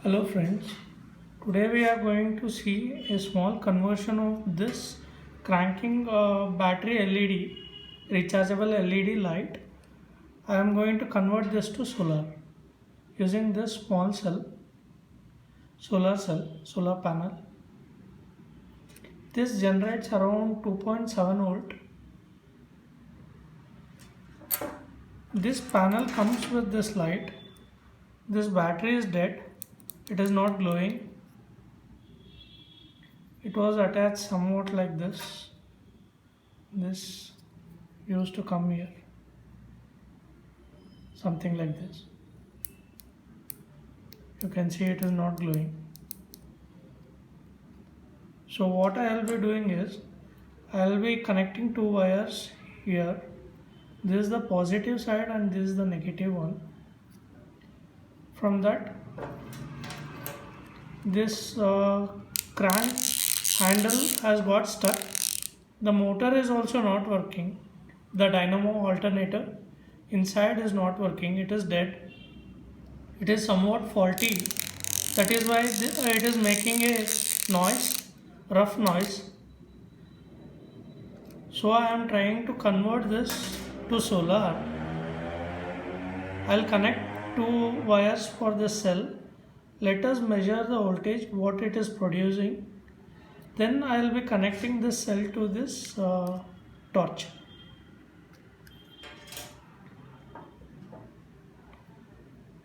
Hello friends, today we are going to see a small conversion of this cranking battery LED, rechargeable LED light. I am going to convert this to solar using this small solar panel. This generates around 2.7 volt. This panel comes with this light. This battery is dead, it is not glowing. It was attached somewhat like this. This used to come here, something like this. You can see it is not glowing. So what I will be doing is I will be connecting two wires here. This is the positive side and this is the negative one. From that, this crank handle has got stuck. The motor is also not working. The dynamo alternator inside is not working. It is dead. It is somewhat faulty. That is why it is making a noise, rough noise. So I am trying to convert this to solar. I'll connect two wires for this cell. Let us measure the voltage, what it is producing. Then I'll be connecting this cell to this torch.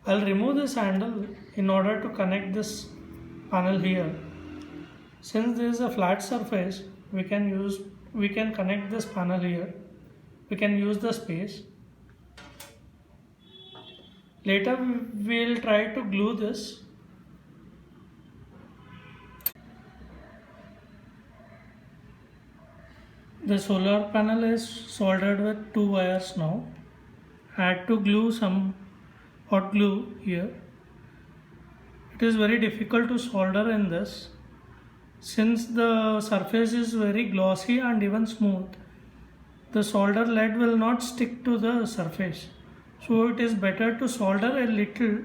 I'll remove this handle in order to connect this panel here. Since this is a flat surface, we can connect this panel here. We can use the space. Later we will try to glue this. The solar panel is soldered with two wires now. I had to glue some hot glue here. It is very difficult to solder in this since the surface is very glossy and even smooth. The solder lead will not stick to the surface, so it is better to solder a little.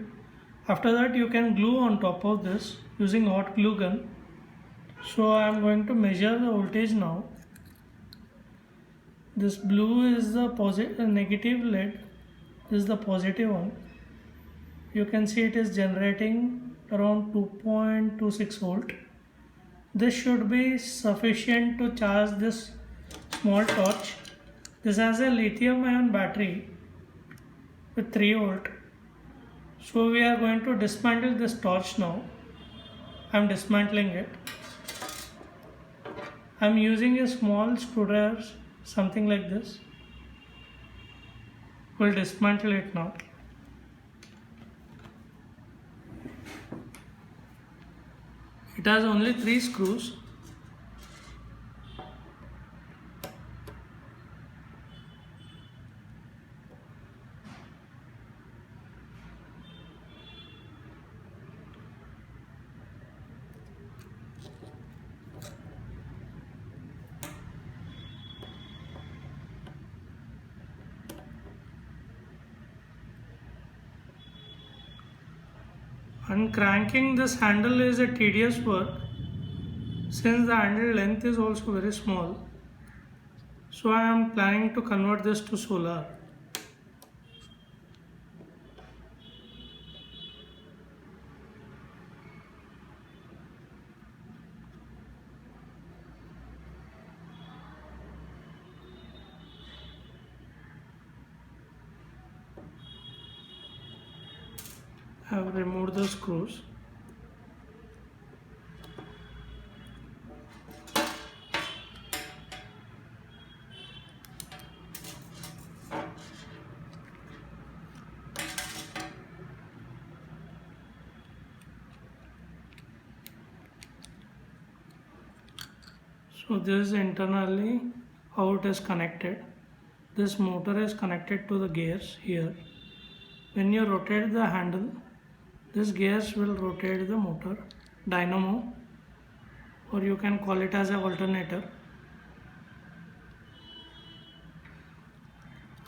After that you can glue on top of this using hot glue gun. So I am going to measure the voltage now. This blue is the negative lead, this is the positive one. You can see it is generating around 2.26 volt. This should be sufficient to charge this small torch. This has a lithium ion battery with 3 volt. So we are going to dismantle this torch now. I am dismantling it. I am using a small screwdriver, something like this. We'll dismantle it now. It has only 3 screws. Uncranking this handle is a tedious work since the handle length is also very small. So I am planning to convert this to solar. I have removed the screws. So this is internally how it is connected. This motor is connected to the gears here. When you rotate the handle, this gears will rotate the motor, dynamo, or you can call it as an alternator.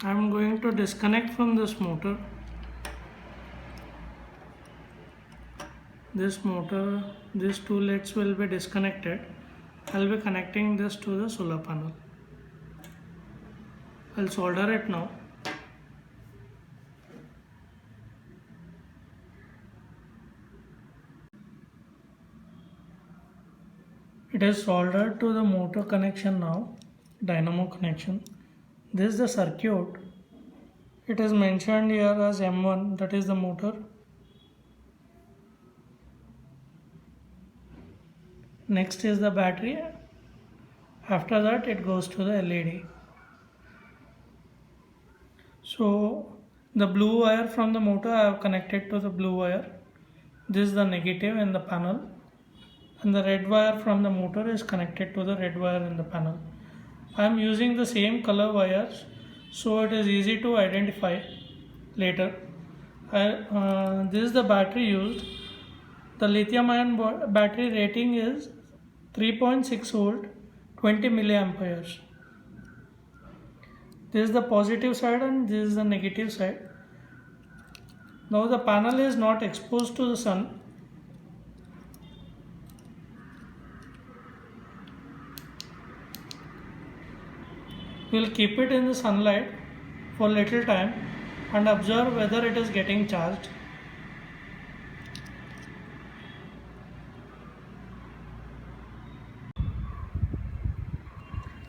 I am going to disconnect from this motor. this motor, these two leads will be disconnected. I'll be connecting this to the solar panel. I'll solder it now. It is soldered to the motor connection now, dynamo connection. This is the circuit. It is mentioned here as M1, that is the motor. Next is the battery. After that it goes to the LED. So the blue wire from the motor I have connected to the blue wire. This is the negative in the panel, and the red wire from the motor is connected to the red wire in the panel. I am using the same color wires so it is easy to identify later. This is the battery used. The lithium ion battery rating is 3.6 volt, 20 milliamperes. This is the positive side and this is the negative side. Now the panel is not exposed to the sun. We will keep it in the sunlight for little time and observe whether it is getting charged.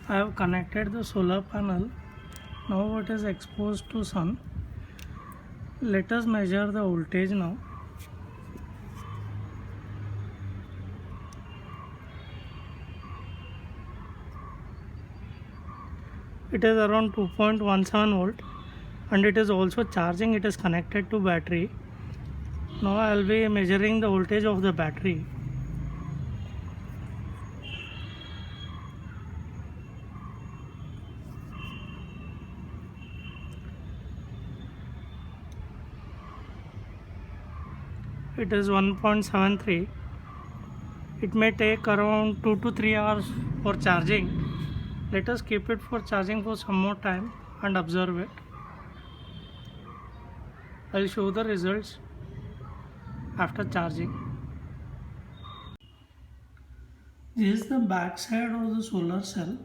I have connected the solar panel. Now it is exposed to sun. Let us measure the voltage now. It is around 2.17 volt and it is also charging. It is connected to battery. Now I will be measuring the voltage of the battery. It is 1.73. It may take around 2 to 3 hours for charging. Let us keep it for charging for some more time and observe it. I'll show the results after charging. This is the back side of the solar cell.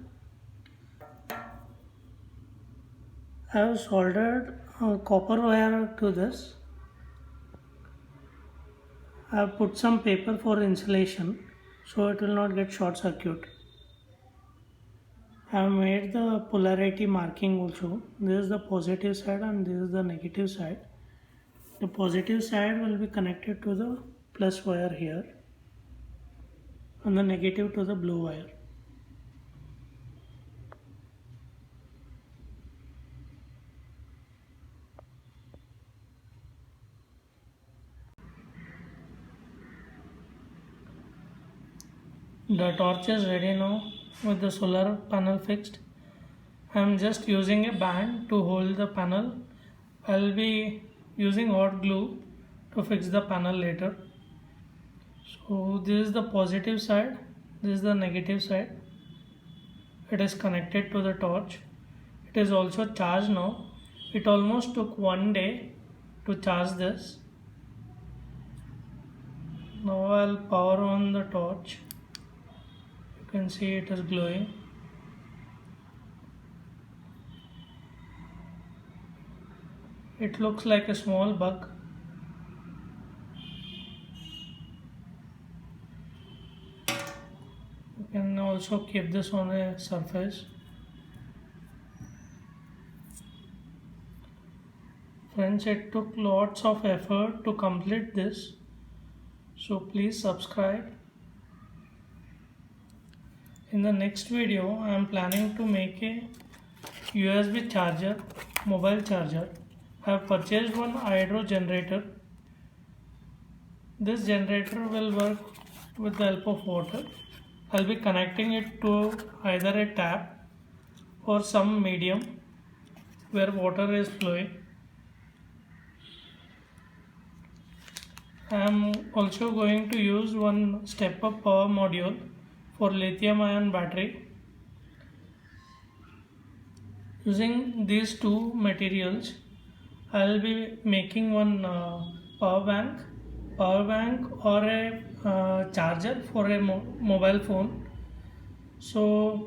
I have soldered a copper wire to this. I have put some paper for insulation so it will not get short circuit. I have made the polarity marking also. This is the positive side and this is the negative side. The positive side will be connected to the plus wire here and the negative to the blue wire. The torch is ready now with the solar panel fixed. I am just using a band to hold the panel. I will be using hot glue to fix the panel later. So this is the positive side, this is the negative side. It is connected to the torch. It is also charged now. It almost took 1 day to charge this. Now I'll power on the torch. You can see it is glowing. It looks like a small bug. You can also keep this on a surface. Friends, it took lots of effort to complete this, so please subscribe. In the next video, I am planning to make a USB charger, mobile charger. I have purchased one hydro generator. This generator will work with the help of water. I'll be connecting it to either a tap or some medium where water is flowing. I am also going to use one step-up power module for lithium-ion battery. Using these two materials, I will be making one power power bank or a charger for a mobile phone. So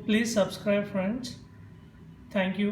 please subscribe friends. Thank you.